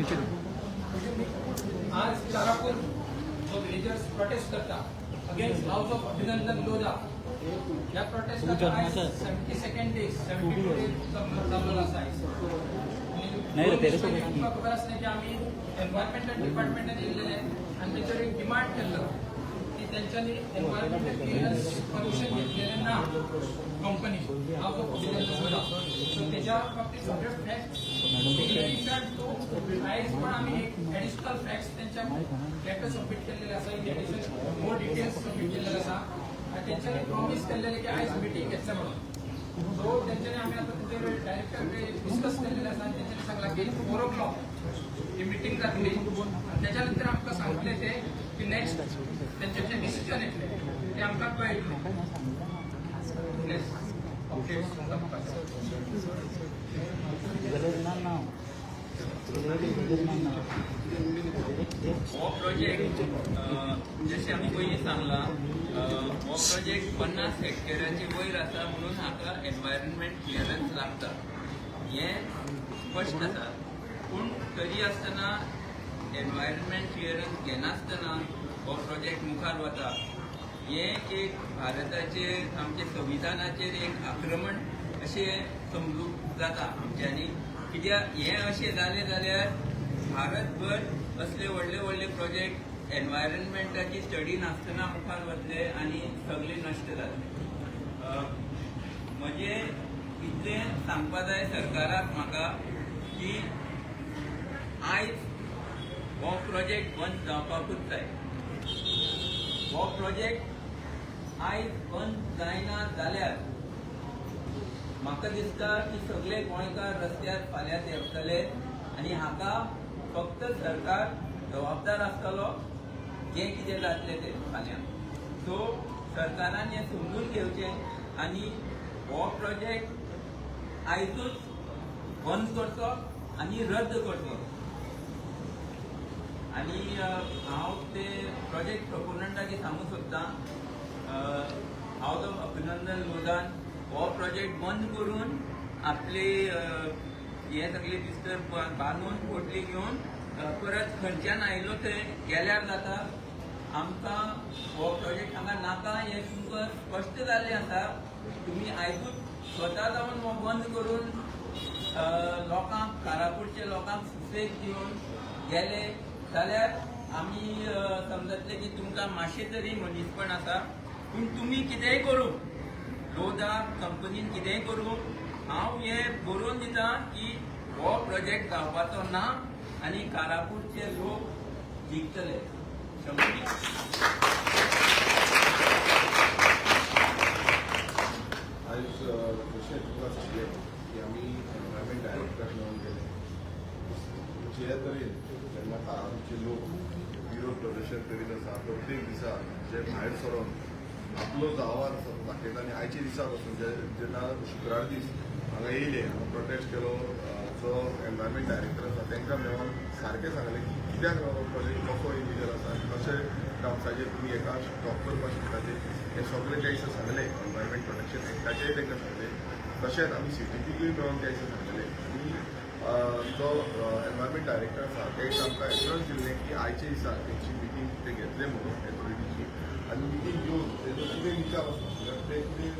आज तारापूर जो villagers prostate करता अगेन्स्ट हाऊस ऑफ अभिनंदन लोधा या प्रोटेस्टाक आज 72nd डे 72 डेज चाललेला आसा. तुमकां खबर आसलें की आमी एनवायरमेंटल डिपार्टमेंटान येयल्लेले आनी तेचेर एक डिमांड केल्लो की तेंच्यांनी एनवायरमेंटल क्लियरन्स परमिशन घेतलेलें ना कंपनी हाऊस ऑफ अभिनंदन लोधा. सो तेच्या बाबतीत सगळे फॅक्ट्स आयज पण आम्ही एक एडिशनल फॅक्ट्स त्यांच्या लेटर सबमिट केलेले आसा. In addition more details submit केलेले आसा आणि त्यांच्यानी प्रॉमिस केलेले की आयज मिटींग घेतले म्हणून. सो त्यांच्यानी आम्ही आता त्यांचे डायरेक्टर डिस्कस केलेले आसा आणि त्यांच्यानी सांगला की 4 o'clock ही मिटींग जातली आणि त्याच्यानंतर आमकां सांगले ते की नेक्स्ट त्यांचे जे डिसिजन येतले ते आमकां कळटले. ओके हो प्रोजेक्ट जशें आमी पयलीं सांगला हो प्रोजेक्ट 50 हेक्टराची वयर आसा म्हणून हाका एनवायरमेंट क्लियरन्स लागता हें स्पश्ट आसा. पूण तरी आसतना एनवायरमेंट क्लियरन्स घेनासतना हो प्रोजेक्ट मुखार वता हें एक भारताचेर आमच्या संविधानाचेर एक आक्रमण अशें समजूंक जाता आमच्यांनी. कित्याक हें अशें जालें जाल्यार भारतभर असले व्हडले व्हडले प्रोजेक्ट एनवायरमेंटाची स्टडी नासतना मुखार वतले आनी सगळे नश्ट जातले. म्हजें इतलें सांगपा जाय सरकाराक म्हाका की आयज हो प्रोजेक्ट बंद जावपाकूच जाय. हो प्रोजेक्ट आयज बंद जायना जाल्यार म्हाका दिसता की सगळे गोंयकार रस्त्यार फाल्यां देंवतले आनी हाका फक्त सरकार जबाबदार आसतलो जें कितें जातलें तें फाल्यां. सो सरकारान हें समजून घेवचें आनी हो प्रोजेक्ट आयजूच बंद करचो आनी रद्द करचो. आनी हांव ते प्रोजेक्ट प्रोपोनंटाक सांगूंक सोदतां हाऊस ऑफ अभिनंदन लोधान हो प्रोजेक्ट बंद करून आपले हे सगळे बिस्तर बांदून पोटली घेवन परत खंयच्यान आयलो थंय गेल्यार जाता. आमकां हो प्रोजेक्ट हांगा नाका हें तुमकां स्पश्ट जाल्लें आसा. तुमी आयजूच स्वता जावन हो बंद करून लोकांक कारापूरच्या लोकांक सुसेग दिवन गेले जाल्यार आमी समजतले की तुमकां मातशें तरी मनीसपण आसा. पूण तुमी कितेंय करूं लोधा कंपनीन कितेंय करूं हांव हें बरोवन दितां की हो प्रोजेक्ट जावपाचो ना आनी कारापूरचे लोक जिखतले. आयज जशें तुका सांगलें की आमी एनवायरमेंट डायरेक्टर मेळून गेले जे तरेन जेन्ना कारापूरचे लोक विरोध प्रदर्शन करीत आसा प्रत्येक दिसा जे भायर सरून आपलो जो आवाज आसा तो दाखयता आनी आयच्या दिसा पासून जेन्ना शुक्रार दीस हांगा येयले हांगा प्रोटेस्ट केलो जो एनवायरमेंट डायरेक्टर आसा तांकां मेळोन सारकें सांगलें की कित्याक हो प्रोजेक्ट कसो इलिगल आसा आनी कशें टर्म्साचेर तुमी हेका स्टॉप करपाक शकता हे सगळे ते दिसा सांगलें. एनवायरमेंट प्रोटेक्शन एक्टाचेय तांकां सांगलें. तशेंच आमी सिटीपीकूय मेळोन ते दिसा सांगलें आनी जो एनवायरमेंट डायरेक्टर आसा ते आमकां एश्युरन्स दिल्लें की आयच्या दिसा तेंची मिटींग ते घेतले म्हणून एथॉरिटीची आनी मिटींग घेवन तेजो कितें विचार आसा ते कितें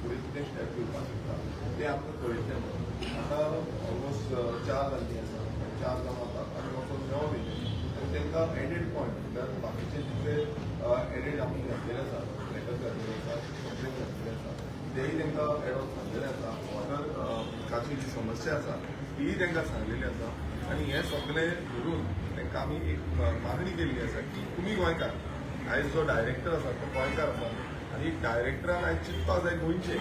फुडें कितें स्टेप घेवपाक शकता ते आमकां कळयतलें म्हणून. आतां ऑलमोस्ट 4 जाल्लीं आसा 4 जावन आतां आमी वचून मेळोन येयले आनी तांकां एडेड पॉयंट म्हणल्यार बाकीचे जितले एडेड आमी घातलेले आसा लेटर घातलेले आसा कंप्लेन घातलेले आसा तेय तांकां एडॉन सांगलेलें आसा. वॉटर उदकाची जी समस्या आसा तीय तांकां सांगलेली आसा आनी हें सगळें धरून तांकां आमी एक मागणी केल्ली आसा की तुमी गोंयकार आयज जो डायरेक्टर आसा तो गोंयकार आसा आनी डायरेक्टरान आयज चिंतपाक जाय गोंयचे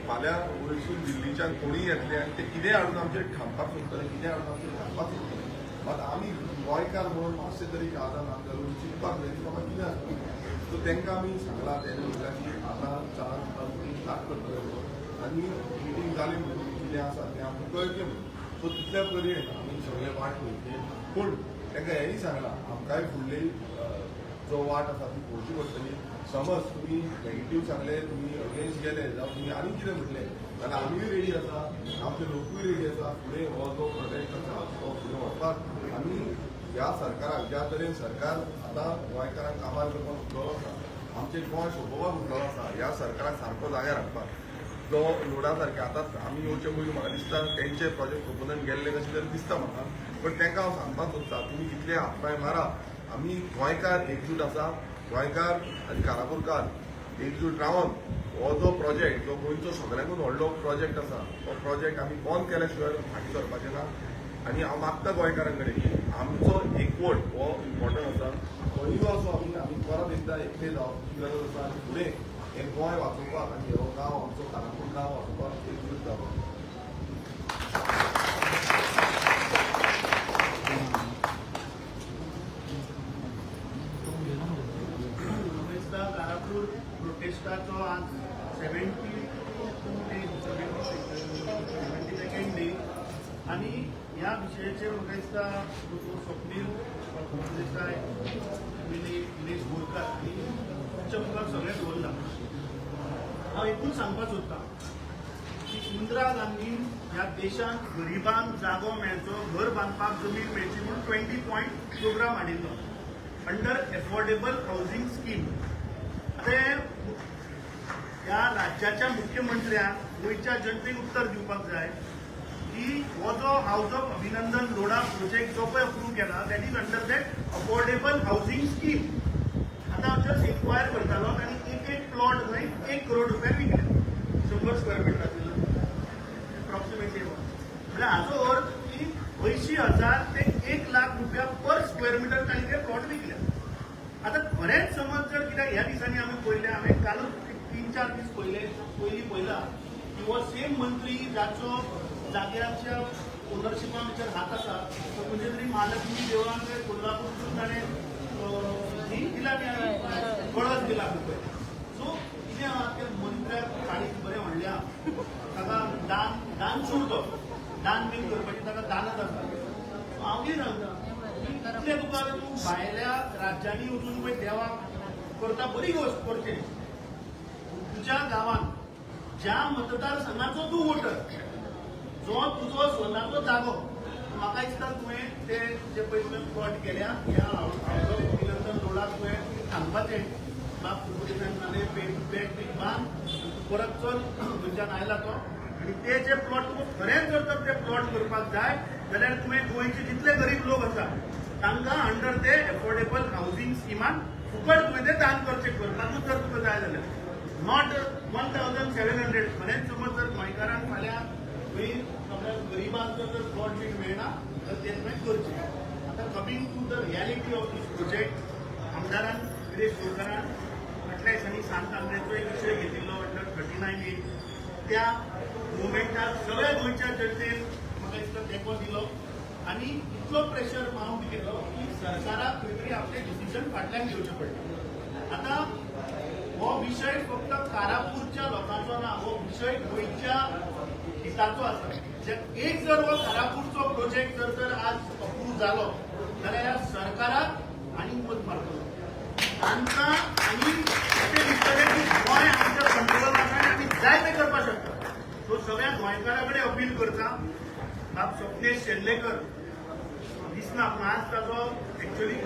फाल्यां वयरसून दिल्लीच्यान कोणीय येतले आनी ते कितें हाडून आमचेर थांबपाक सोदतले कितें हाडून आमचेर थांबपाक सोदतले. मात आमी गोंयकार म्हणून मातशें तरी आदार घालून चिंतपाक जाय की बाबा कितें आसता. सो तांकां आमी सांगलां तेन्ना म्हटल्यार की आतां 4 मिटींग स्टार्ट करतले आनी मिटींग जाली म्हणून कितें आसा तें आमकां कळटलें म्हणून. सो तितल्या पर्यंत आमी सगळे वाट पळयतले. पूण तांकां हेंय सांगलां आमकांय फुडली जो वाट आसा ती पळोवची पडटली. समज तुम्ही नेगेटिव्ह सांगले तुम्ही अगेन्स्ट गेले जावं तुम्ही आनी कितें म्हटलें जाल्यार आमीय रेडी आसा आमचे लोकूय रेडी आसा फुडें हो जो प्रोजेक्ट आसा तो फुडें व्हरपाक ह्या सरकारान ज्या तरेन सरकार आतां गोंयकारांक कामार करपाक उठलेलो आसा, आमचें गोंय सोंपोवपाक उठलेलो आसा, ह्या सरकाराक सारको जाग्यार हाडपाक जो लोडा सारके आतां आमी येवचे पयलीं म्हाका दिसता तेंचे प्रोजेक्ट प्रोपोजन गेल्ले कशें तरी दिसता म्हाका. पण तांकां हांव सांगपाक सोदतां तुमी कितले हातपाय मारा, आमी गोंयकार एकजूट आसा, गोंयकार आनी कारापुरकार एकजूट रावन हो जो प्रोजेक्ट जो गोंयचो सगळ्यांकून व्हडलो प्रोजेक्ट आसा तो प्रोजेक्ट आमी बंद केल्या शिवाय फाटीं सरपाचें ना. आनी हांव मागता गोंयकारां कडेन की आमचो एकवट हो इम्पॉर्टंट आसा. खंयूय असो आमी परत एकदां एकटे जावप गरज आसा आनी फुडें हें गोंय वाचोवपाक आनी हो गांव आमचो कारापूर गांव वाचोवपाक एकजूट जावप. कारापूर प्रोटेस्टाचो आज 72nd डे आणि ह्या विशयाचेर म्हाका दिसता स्वप्नील देसाय दिनेश बोरकार आनी तुमच्या मुखार सगळें दवरला. हांव एकूच सांगपाक सोदतां की इंदिरा गांधीन ह्या देशांत गरिबांक जागो मेळचो, घर बांदपाक जमीन मेळची म्हणून 20 पॉयंट प्रोग्राम हाडिल्लो अंडर एफोर्डेबल हावजींग स्कीम. ह्या राज्याच्या मुख्यमंत्र्याक गोंयच्या जनतेक उत्तर दिवपाक जाय की हो जो हाऊस ऑफ अभिनंदन लोढा प्रोजेक्ट जो पळय अप्रूव्ह केला that is under that affordable housing scheme. आतां हांव जस्ट इन्क्वायर करतालो आनी एक प्लॉट थंय 1 करोड रुपया विकले 100 स्क्वेअर मिटराचेर अप्रॉक्सिमेटली. म्हणजे हाचो अर्थ की 80,000 ते 1 लाख रुपया पर स्क्वेअर मिटर तांणी ते प्लॉट विकले. आता खरेंच समज जर कित्याक ह्या दिसांनी आमी पळयलें, हांवें कालूच 3-4 दीस पयलीं पळयला की हो सेम मंत्री जाचो जाग्याच्या ओनरशिपा भितर हात आसा तो खंयचे तरी महालक्ष्मी देवळान कोल्हापूरसून ताणें ही दिला कळस दिला पळय. सो कितें आहा त्या मंत्र्याक काळीज बरें व्हडल्या ताका दान सोडतो, दान बीन करपाचें ताका दानच आसा. हांव कितें सांगता कितले तुका तूं भायल्या राज्यांनी वचून पळय देवाक करता बरी गोश्ट करचें. तुज्या गांवांत ज्या मतदारसंघाचो तूं वोटर, जो तुजो स्वताचो जागो, म्हाका दिसता तुवें ते जे पळय तुवें प्लॉट केल्या ह्या हाऊस ऑफ अभिनंदन रोडाक तुवें सांगपाचें बाप तुका पेट बी बांद परत चल खंयच्यान आयला तो. आनी ते जे प्लॉट तुका खरेंच जर तर ते प्लॉट करपाक जाय जाल्यार तुवें गोंयचे जितले गरीब लोक आसा तांकां अंडर ते एफोर्डेबल हावजींग स्किमान फुकट तुवें ते दान करचें करपाकूच जर तुका जाय जाल्यार नॉट 1,700. खरेंच समज जर गोंयकारांक फाल्यां खंय आपल्या गरिबांक जर प्लॉट बीन मेळना तर ते तुवें करचें. आतां coming to the reality of this project, आमदारान गिरीश बोरकारान फाटल्या दिसांनी सांतांद्रेचो एक विशय घेतिल्लो अंडर 39A. त्या मुवमेंटाक सगळ्या गोंयच्या जनतेन म्हाका दिसता तेंको दिलो आनी इतलो प्रेशर माउंट केलो की सरकाराक खंय तरी आपले डिसिजन फाटल्यान घेवचें पडलें. आतां हो विशय फक्त कारापूरच्या लोकांचो ना, हो विशय गोंयच्या हिताचो आसा. एक जर हो कारापूरचो प्रोजेक्ट जर तर आज अप्रूव्ह जालो जाल्यार ह्या सरकाराक आनी मत मारतलो तांकां आनी अशें दिसतलें की गोंय आमच्या कंट्रोलान आसा आनी आमी जाय तें करपाक शकता. सो सगळ्या गोंयकारां कडेन अपील करता, बाब स्वप्नेश शेल्लेकर दिसना पूण आज ताचो एक्चुअली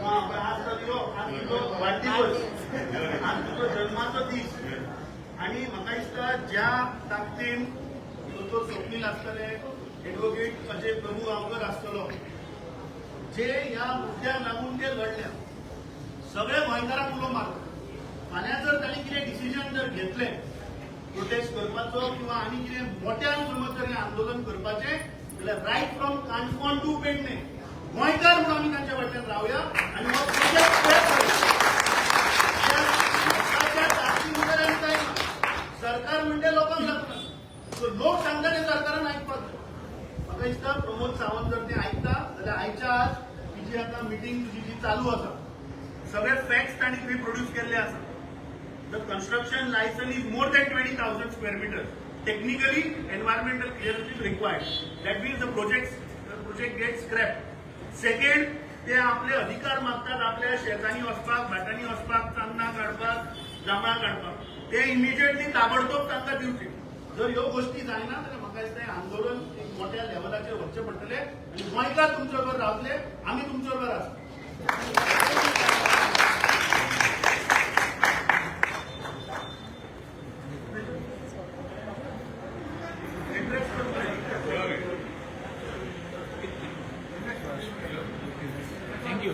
आज ताचो वाडदिवस, आज तुजो जल्माचो दीस. आनी म्हाका दिसता ज्या ताकदीन तो स्वप्नील आसतले, एडवोकेट अजय प्रभू गांवकर आसतलो, जे ह्या मुद्द्याक लागून ते लढल्या, सगळे गोंयकारांक उलो मारता. फाल्यां जर तांणी कितें डिसिजन जर घेतलें प्रोटेस्ट करपाचो किंवा आनी कितें मोठ्यान समज जर आंदोलन करपाचें जाल्यार right from Canacona to Pernem गोंयकार म्हणून आमी तांच्या वाटेन रावया आनी हो प्रोजेक्ट सरकार म्हणजे लोकांक लागता. सो लोक सांगता ते सरकारान आयकपाक जाय. म्हाका दिसता प्रमोद सावंत जर ते आयकता जाल्यार आयच्या आज ही जी आतां मिटींग तुजी जी चालू आसा सगळे फॅक्ट्स तांणी थंय प्रोड्यूस केल्ले आसा. The construction license is more than 20,000 square meters. Technically, environmental clearance is required. That means the project gets scrapped. Second, ते आपले अधिकार मागतात आपल्या शेतांनी वचपाक, भाटांनी वचपाक, चान्नां काडपाक, जांभळां काडपाक. ते इमिजिएटली ताबडतोब तांकां दिवचे. जर ह्यो गोष्टी जायना जाल्यार म्हाका म्हाका दिसता आंदोलन एक मोठ्या लेवलाचेर व्हरचें पडटलें आनी गोंयकार तुमचे बरोबर रावतले आमी तुमचे बरोबर आसा